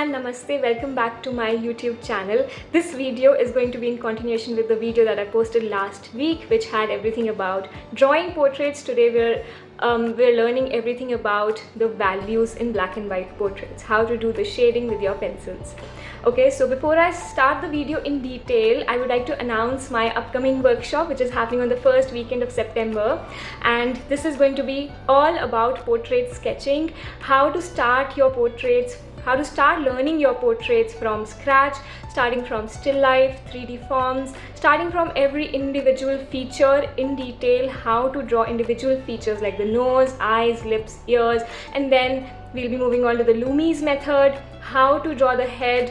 everyone, namaste, welcome back to my YouTube channel. This video is going to be in continuation with the video that I posted last week, which had everything about drawing portraits. Today we're learning everything about the values in black and white portraits, how to do the shading with your pencils. Okay, so before I start the video in detail, I would like to announce my upcoming workshop, which is happening on the first weekend of September. And this is going to be all about portrait sketching, how to start your portraits, how to start learning your portraits from scratch, starting from still life, 3D forms, starting from every individual feature in detail, how to draw individual features like the nose, eyes, lips, ears, and then we'll be moving on to the Loomis method, how to draw the head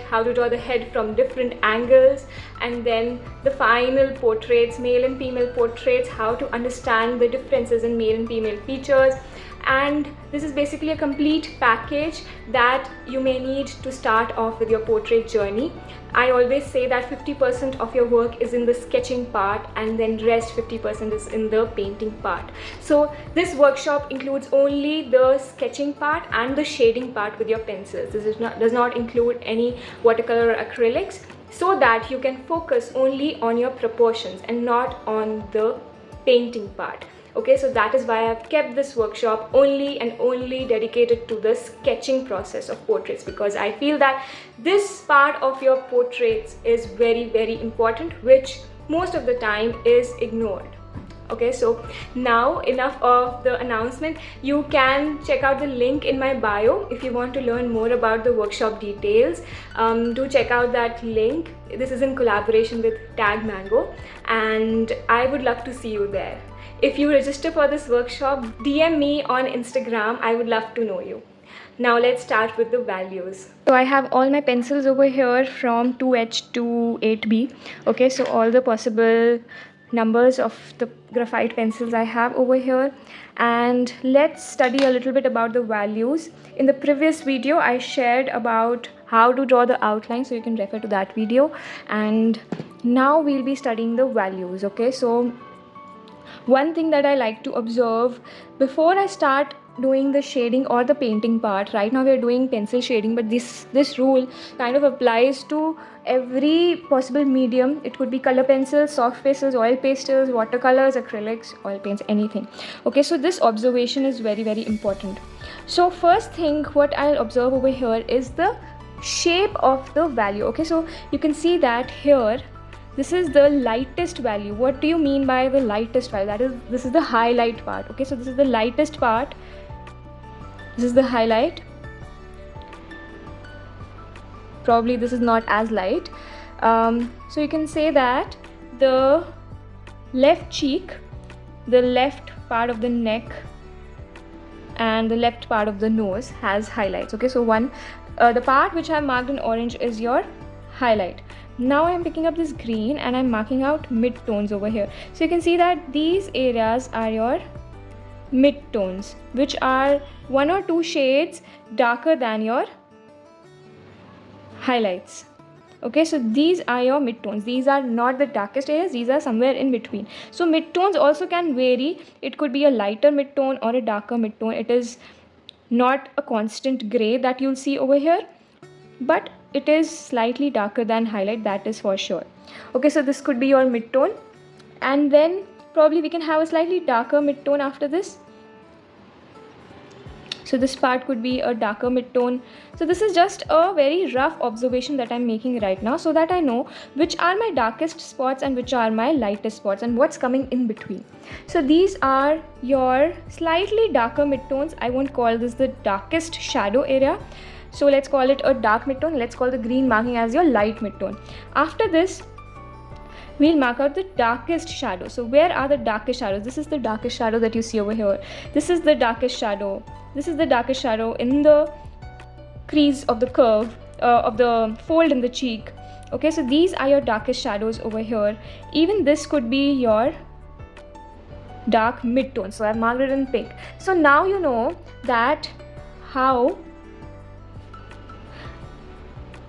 from different angles, and then the final portraits, male and female portraits, how to understand the differences in male and female features. And this is basically a complete package that you may need to start off with your portrait journey. I always say that 50% of your work is in the sketching part and then rest 50% is in the painting part. So this workshop includes only the sketching part and the shading part with your pencils. This does not include any watercolor or acrylics, so that you can focus only on your proportions and not on the painting part. Okay, so that is why I've kept this workshop only and only dedicated to the sketching process of portraits, because I feel that this part of your portraits is very, very important, which most of the time is ignored. Okay, so now enough of the announcement. You can check out the link in my bio if you want to learn more about the workshop details. Do check out that link. This is in collaboration with Tag Mango, and I would love to see you there. If you register for this workshop, DM me on Instagram. I would love to know you. Now let's start with the values. So I have all my pencils over here from 2H to 8B. Okay, so all the possible numbers of the graphite pencils I have over here. And let's study a little bit about the values. In the previous video, I shared about how to draw the outline, so you can refer to that video. And now we'll be studying the values. Okay, so one thing that I like to observe before I start doing the shading or the painting part, right now we're doing pencil shading, but this rule kind of applies to every possible medium. It could be color pencils, soft pastels, oil pastels, watercolors, acrylics, oil paints, anything. Okay, so this observation is very, very important. So first thing what I'll observe over here is the shape of the value. Okay, so you can see that here this is the lightest value. What do you mean by the lightest value? That is, this is the highlight part. Okay, so this is the lightest part. This is the highlight. Probably this is not as light. So you can say that the left cheek, the left part of the neck, and the left part of the nose has highlights. Okay, so the part which I have marked in orange is your highlight. Now I am picking up this green and I'm marking out mid-tones over here. So you can see that these areas are your mid-tones, which are 1 or 2 shades darker than your highlights. Okay, so these are your mid-tones. These are not the darkest areas, these are somewhere in between. So mid-tones also can vary. It could be a lighter mid-tone or a darker mid-tone. It is not a constant gray that you'll see over here, but it is slightly darker than highlight, that is for sure. Okay, so this could be your mid-tone, and then probably we can have a slightly darker mid-tone after this. So this part could be a darker mid-tone. So this is just a very rough observation that I'm making right now, so that I know which are my darkest spots and which are my lightest spots and what's coming in between. So these are your slightly darker mid-tones. I won't call this the darkest shadow area. So let's call it a dark mid-tone. Let's call the green marking as your light mid-tone. After this, we'll mark out the darkest shadow. So where are the darkest shadows? This is the darkest shadow that you see over here. This is the darkest shadow. This is the darkest shadow in the crease of the curve, of the fold in the cheek. Okay, so these are your darkest shadows over here. Even this could be your dark mid-tone. So I've marked it in pink. So now you know that how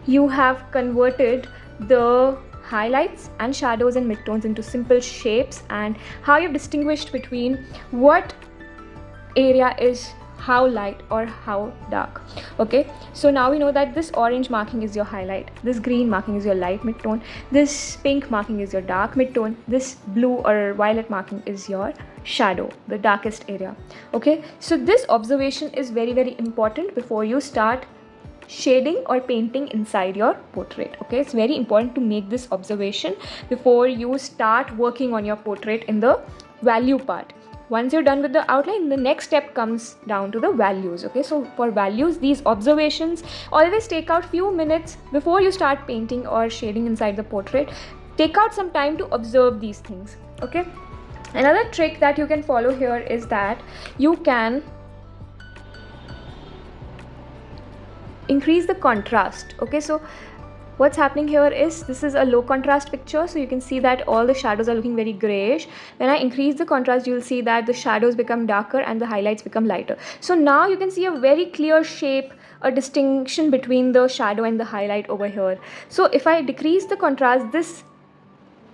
you have converted the highlights and shadows and midtones into simple shapes, and how you've distinguished between what area is how light or how dark. Okay, so now we know that this orange marking is your highlight, this green marking is your light midtone, this pink marking is your dark midtone, this blue or violet marking is your shadow, the darkest area. Okay, so this observation is very, very important before you start shading or painting inside your portrait. Okay, it's very important to make this observation before you start working on your portrait in the value part. Once you're done with the outline, the next step comes down to the values. Okay, so for values, these observations, always take out few minutes before you start painting or shading inside the portrait. Take out some time to observe these things. Okay, another trick that you can follow here is that you can increase the contrast. Okay, so what's happening here is this is a low contrast picture, so you can see that all the shadows are looking very grayish. When I increase the contrast, you'll see that the shadows become darker and the highlights become lighter. So now you can see a very clear shape, a distinction between the shadow and the highlight over here. So if I decrease the contrast, this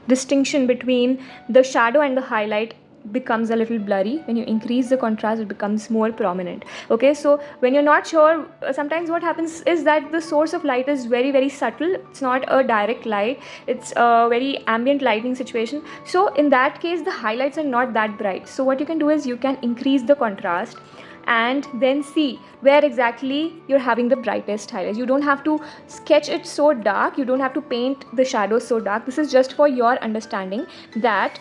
distinction between the shadow and the highlight becomes a little blurry. When you increase the contrast, it becomes more prominent. Okay, so when you're not sure, sometimes what happens is that the source of light is very, very subtle. It's not a direct light, it's a very ambient lighting situation. So in that case, the highlights are not that bright. So what you can do is you can increase the contrast and then see where exactly you're having the brightest highlights. You don't have to sketch it so dark, you don't have to paint the shadows so dark. This is just for your understanding that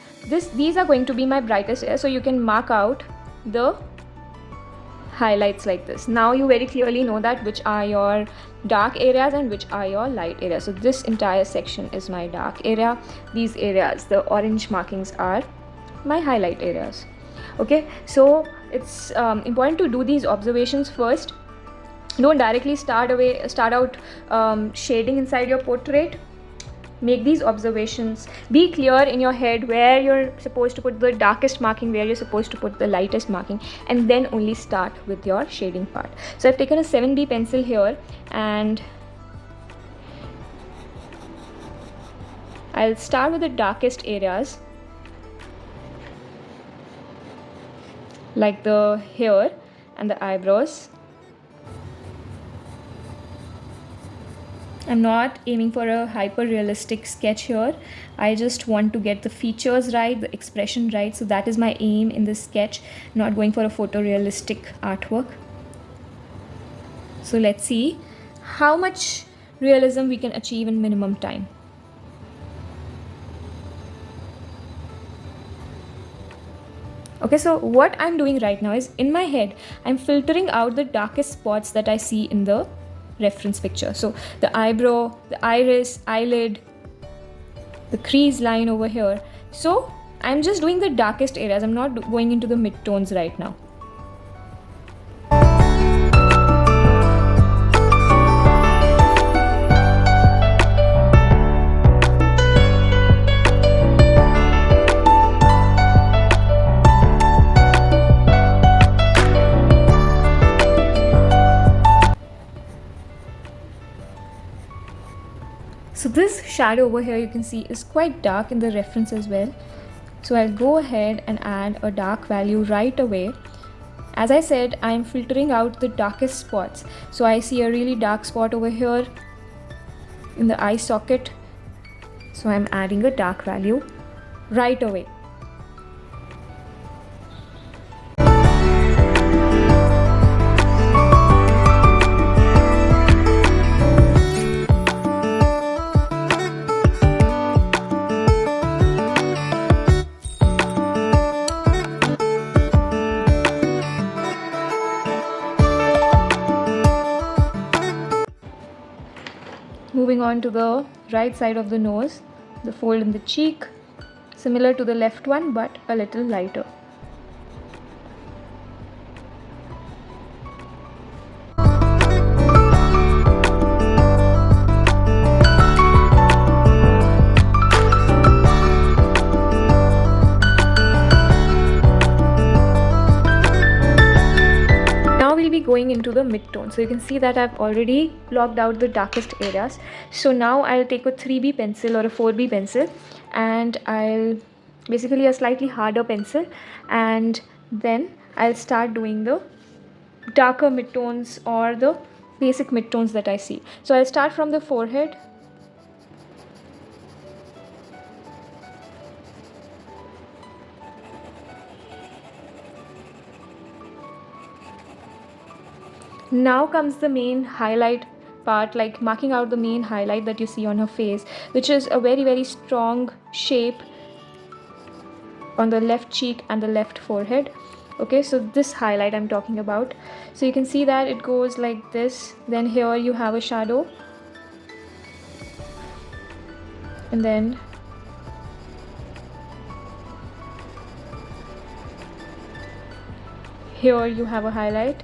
these are going to be my brightest areas, so you can mark out the highlights like this. Now you very clearly know that which are your dark areas and which are your light areas. So this entire section is my dark area. These areas, the orange markings, are my highlight areas. Okay, so it's important to do these observations first. Don't directly start out shading inside your portrait. Make these observations. Be clear in your head where you're supposed to put the darkest marking, where you're supposed to put the lightest marking, and then only start with your shading part. So I've taken a 7B pencil here and I'll start with the darkest areas, like the hair and the eyebrows. I'm not aiming for a hyper realistic sketch here. I just want to get the features right, the expression right. So that is my aim in this sketch, not going for a photorealistic artwork. So let's see how much realism we can achieve in minimum time. Okay, so what I'm doing right now is, in my head, I'm filtering out the darkest spots that I see in the reference picture. So the eyebrow, the iris, eyelid, the crease line over here. So I'm just doing the darkest areas. I'm not going into the midtones right now. So this shadow over here, you can see, is quite dark in the reference as well. So I'll go ahead and add a dark value right away. As I said, I'm filtering out the darkest spots. So I see a really dark spot over here in the eye socket. So I'm adding a dark value right away. Moving on to the right side of the nose, the fold in the cheek, similar to the left one but a little lighter. Going into the mid-tone. So you can see that I've already blocked out the darkest areas. So now I'll take a 3B pencil or a 4B pencil, and I'll basically a slightly harder pencil, and then I'll start doing the darker midtones or the basic midtones that I see. So I'll start from the forehead. Now comes the main highlight part, like marking out the main highlight that you see on her face, which is a very strong shape on the left cheek and the left forehead. Okay, so this highlight I'm talking about. So you can see that it goes like this. Then here you have a shadow, and then here you have a highlight.